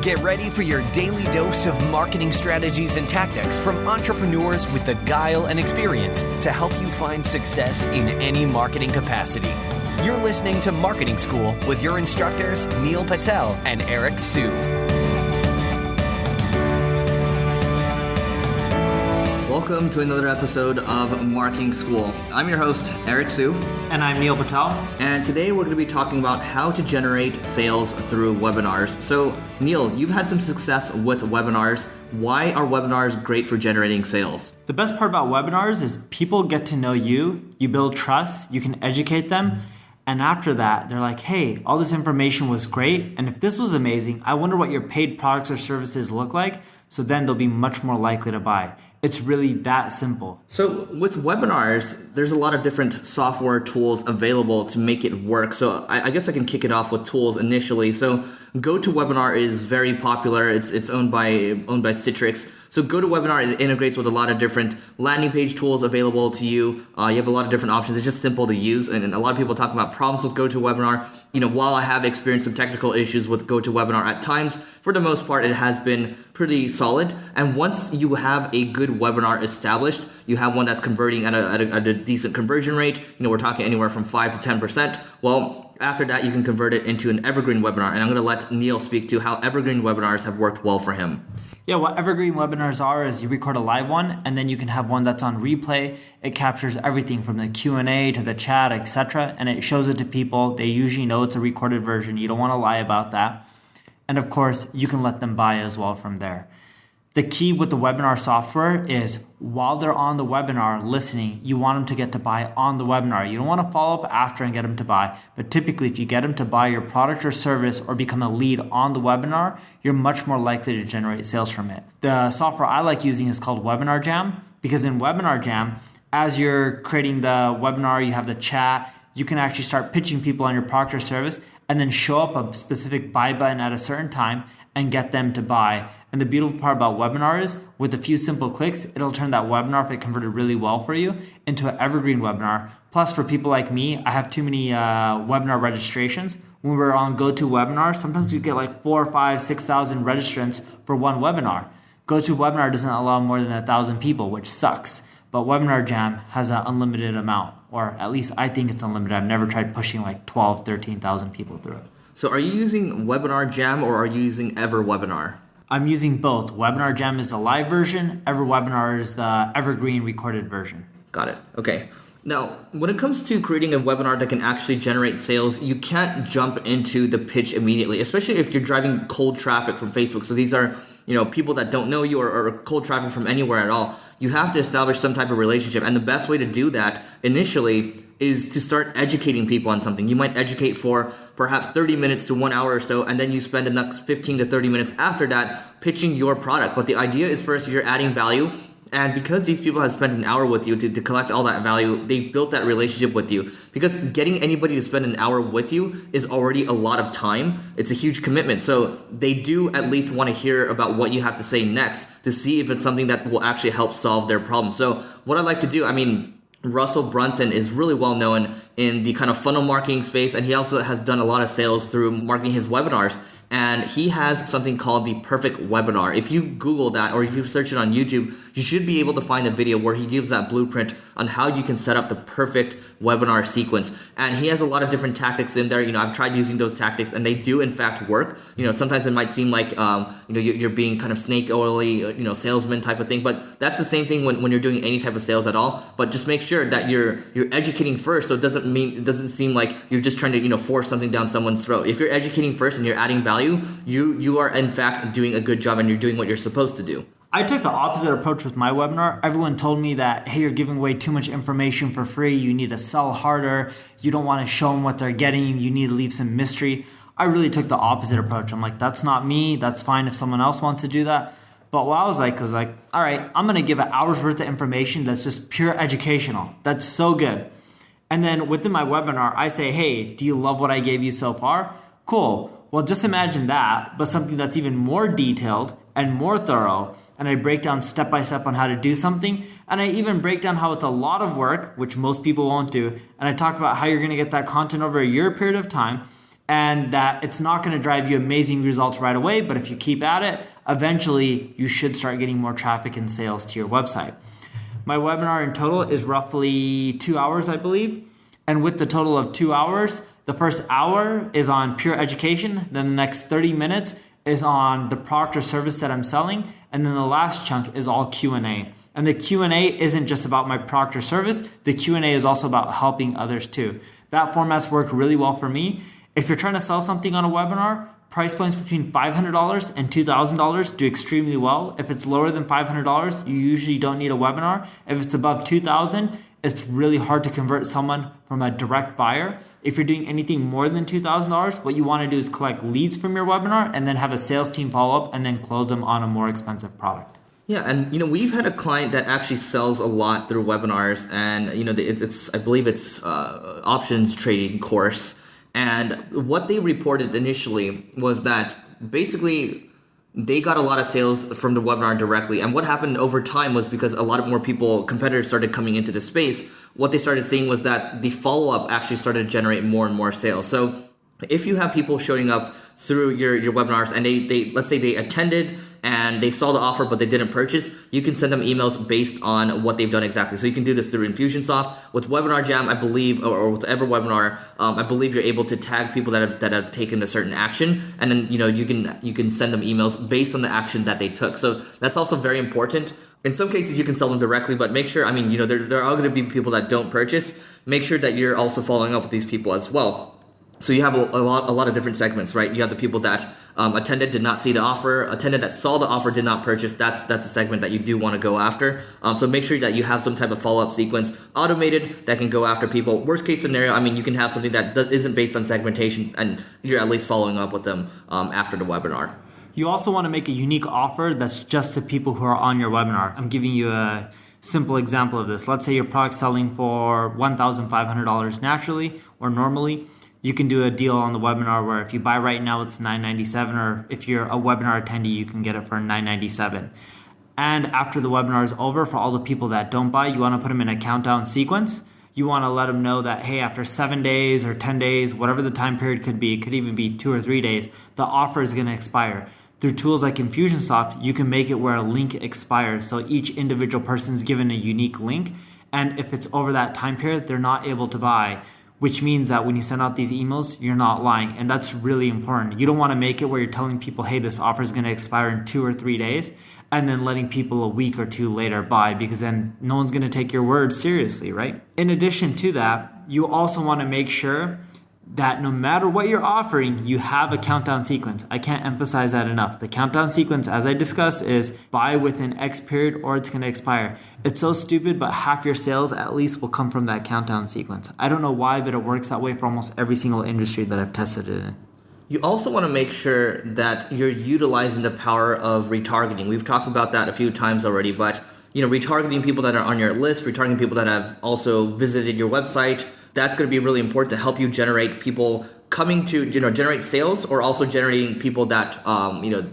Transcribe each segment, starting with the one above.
Get ready for your daily dose of marketing strategies and tactics from entrepreneurs with the guile and experience to help you find success in any marketing capacity. You're listening to Marketing School with your instructors, Neil Patel and Eric Sue. Welcome to another episode of Marketing School. I'm your host, Eric Sue. And I'm Neil Patel. And today we're going to be talking about how to generate sales through webinars. So, Neil, you've had some success with webinars. Why are webinars great for generating sales? The best part about webinars is people get to know you, you build trust, you can educate them, and after that, they're like, hey, all this information was great, and if this was amazing, I wonder what your paid products or services look like, so then they'll be much more likely to buy. It's really that simple. So with webinars, there's a lot of different software tools available to make it work. So I guess I can kick it off with tools initially. So GoToWebinar is very popular. It's owned by Citrix. So GoToWebinar, it integrates with a lot of different landing page tools available to you. You have a lot of different options. It's just simple to use. And a lot of people talk about problems with GoToWebinar. You know, while I have experienced some technical issues with GoToWebinar at times, for the most part, it has been pretty solid. And once you have a good webinar established, you have one that's converting at a decent conversion rate. You know, we're talking anywhere from 5 to 10%. Well, after that, you can convert it into an evergreen webinar. And I'm going to let Neil speak to how evergreen webinars have worked well for him. Yeah, what evergreen webinars are is you record a live one, and then you can have one that's on replay. It captures everything from the Q&A to the chat, etc., and it shows it to people. They usually know it's a recorded version. You don't want to lie about that. And of course, you can let them buy as well from there. The key with the webinar software is while they're on the webinar listening, you want them to get to buy on the webinar. You don't want to follow up after and get them to buy. But typically, if you get them to buy your product or service or become a lead on the webinar, you're much more likely to generate sales from it. The software I like using is called Webinar Jam, because in Webinar Jam, as you're creating the webinar, you have the chat, you can actually start pitching people on your product or service and then show up a specific buy button at a certain time and get them to buy. And the beautiful part about webinar is with a few simple clicks, it'll turn that webinar, if it converted really well for you, into an evergreen webinar. Plus, for people like me, I have too many webinar registrations. When we're on GoToWebinar, sometimes we get like 4,000, 5,000, 6,000 registrants for one webinar. GoToWebinar doesn't allow more than 1,000 people, which sucks. But Webinar Jam has an unlimited amount, or at least I think it's unlimited. I've never tried pushing like 12,000, 13,000 people through it. So are you using Webinar Jam or are you using EverWebinar? I'm using both. Webinar Jam is the live version. EverWebinar is the evergreen recorded version. Got it. Okay. Now, when it comes to creating a webinar that can actually generate sales, you can't jump into the pitch immediately, especially if you're driving cold traffic from Facebook. So these are, people that don't know you or cold traffic from anywhere at all. You have to establish some type of relationship. And the best way to do that initially is to start educating people on something. You might educate for perhaps 30 minutes to 1 hour or so, and then you spend the next 15 to 30 minutes after that pitching your product. But the idea is first you're adding value. And because these people have spent an hour with you to collect all that value, they've built that relationship with you. Because getting anybody to spend an hour with you is already a lot of time. It's a huge commitment. So they do at least want to hear about what you have to say next to see if it's something that will actually help solve their problem. So what I like to do, Russell Brunson is really well known in the kind of funnel marketing space, and he also has done a lot of sales through marketing his webinars. And he has something called the perfect webinar. If you Google that or if you search it on YouTube, you should be able to find a video where he gives that blueprint on how you can set up the perfect webinar sequence. And he has a lot of different tactics in there. I've tried using those tactics and they do in fact work. Sometimes it might seem like, you're being kind of snake oily, salesman type of thing, but that's the same thing when you're doing any type of sales at all. But just make sure that you're educating first. So it doesn't seem like you're just trying to, force something down someone's throat. If you're educating first and you're adding value, you are in fact doing a good job and you're doing what you're supposed to do. I took the opposite approach with my webinar. Everyone told me that, hey, you're giving away too much information for free. You need to sell harder. You don't want to show them what they're getting. You need to leave some mystery. I really took the opposite approach. I'm like, that's not me. That's fine if someone else wants to do that. But what I was like, all right, I'm going to give an hour's worth of information that's just pure educational. That's so good. And then within my webinar, I say, hey, do you love what I gave you so far? Cool. Well, just imagine that, but something that's even more detailed and more thorough. And I break down step by step on how to do something. And I even break down how it's a lot of work, which most people won't do. And I talk about how you're going to get that content over a year period of time. and that it's not going to drive you amazing results right away, but if you keep at it, eventually you should start getting more traffic and sales to your website. My webinar in total is roughly 2 hours, I believe. And with the total of 2 hours, the first hour is on pure education. Then the next 30 minutes is on the product or service that I'm selling. And then the last chunk is all Q&A. And the Q&A isn't just about my product or service. The Q&A is also about helping others too. That format's worked really well for me. If you're trying to sell something on a webinar, price points between $500 and $2,000 do extremely well. If it's lower than $500, you usually don't need a webinar. If it's above $2,000, it's really hard to convert someone from a direct buyer. If you're doing anything more than $2,000, what you want to do is collect leads from your webinar and then have a sales team follow up and then close them on a more expensive product. Yeah, and we've had a client that actually sells a lot through webinars, and it's I believe it's options trading course. And what they reported initially was that basically they got a lot of sales from the webinar directly. And what happened over time was because a lot of more competitors started coming into the space, what they started seeing was that the follow-up actually started to generate more and more sales. So if you have people showing up through your webinars and they let's say they attended and they saw the offer but they didn't purchase, you can send them emails based on what they've done exactly. So you can do this through Infusionsoft. With Webinar Jam, I believe, or with every webinar, I believe you're able to tag people that have taken a certain action, and then you can send them emails based on the action that they took. So that's also very important. In some cases, you can sell them directly, but make sure, there are going to be people that don't purchase. Make sure that you're also following up with these people as well. So you have a lot of different segments, right? You have the people that attended, did not see the offer, attended that saw the offer, did not purchase. That's a segment that you do want to go after. So make sure that you have some type of follow-up sequence automated that can go after people. Worst case scenario, you can have something that isn't based on segmentation and you're at least following up with them after the webinar. You also want to make a unique offer that's just to people who are on your webinar. I'm giving you a simple example of this. Let's say your product's selling for $1,500 naturally or normally. You can do a deal on the webinar where if you buy right now, it's $997, or if you're a webinar attendee, you can get it for $997. And after the webinar is over, for all the people that don't buy, you want to put them in a countdown sequence. You want to let them know that, hey, after 7 days or 10 days, whatever the time period could be, it could even be 2 or 3 days, the offer is going to expire. Through tools like Infusionsoft, you can make it where a link expires. So each individual person is given a unique link. And if it's over that time period, they're not able to buy, which means that when you send out these emails, you're not lying. And that's really important. You don't want to make it where you're telling people, hey, this offer is going to expire in 2 or 3 days, and then letting people a week or two later buy, because then no one's going to take your word seriously, right? In addition to that, you also want to make sure that no matter what you're offering, you have a countdown sequence. I can't emphasize that enough. The countdown sequence, as I discussed, is buy within X period or it's going to expire. It's so stupid, but half your sales at least will come from that countdown sequence. I don't know why, but it works that way for almost every single industry that I've tested it in. You also want to make sure that you're utilizing the power of retargeting. We've talked about that a few times already, but retargeting people that are on your list, retargeting people that have also visited your website, that's going to be really important to help you generate people coming to, generate sales, or also generating people that,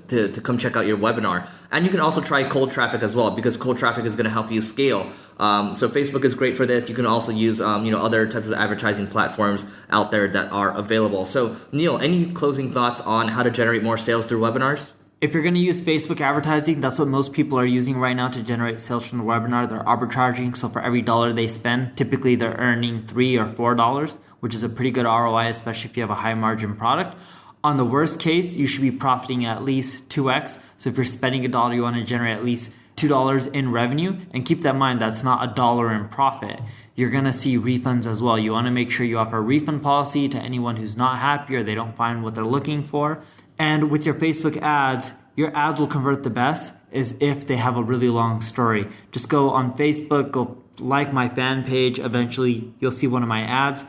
to come check out your webinar. And you can also try cold traffic as well, because cold traffic is going to help you scale. So Facebook is great for this. You can also use, other types of advertising platforms out there that are available. So Neil, any closing thoughts on how to generate more sales through webinars? If you're going to use Facebook advertising, that's what most people are using right now to generate sales from the webinar. They're arbitraging. So for every dollar they spend, typically they're earning $3 or $4, which is a pretty good ROI, especially if you have a high margin product. On the worst case, you should be profiting at least 2x. So if you're spending $1, you want to generate at least $2 in revenue. And keep that in mind, that's not $1 in profit. You're going to see refunds as well. You want to make sure you offer a refund policy to anyone who's not happy or they don't find what they're looking for. And with your Facebook ads, your ads will convert the best is if they have a really long story. Just go on Facebook, go like my fan page. Eventually, you'll see one of my ads.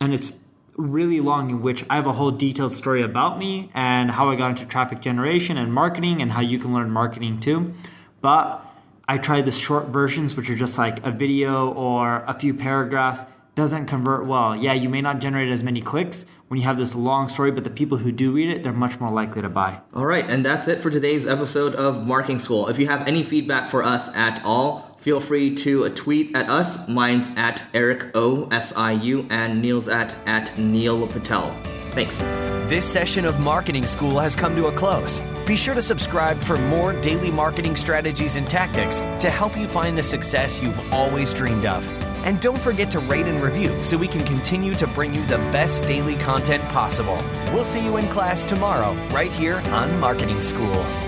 And it's really long, in which I have a whole detailed story about me and how I got into traffic generation and marketing and how you can learn marketing too. But I tried the short versions, which are just like a video or a few paragraphs. Doesn't convert well. Yeah, you may not generate as many clicks when you have this long story, but the people who do read it, they're much more likely to buy. All right, and that's it for today's episode of Marketing School. If you have any feedback for us at all, feel free to tweet at us. Mine's at Eric O, SIU, and Neil's at Neil Patel. Thanks. This session of Marketing School has come to a close. Be sure to subscribe for more daily marketing strategies and tactics to help you find the success you've always dreamed of. And don't forget to rate and review so we can continue to bring you the best daily content possible. We'll see you in class tomorrow, right here on Marketing School.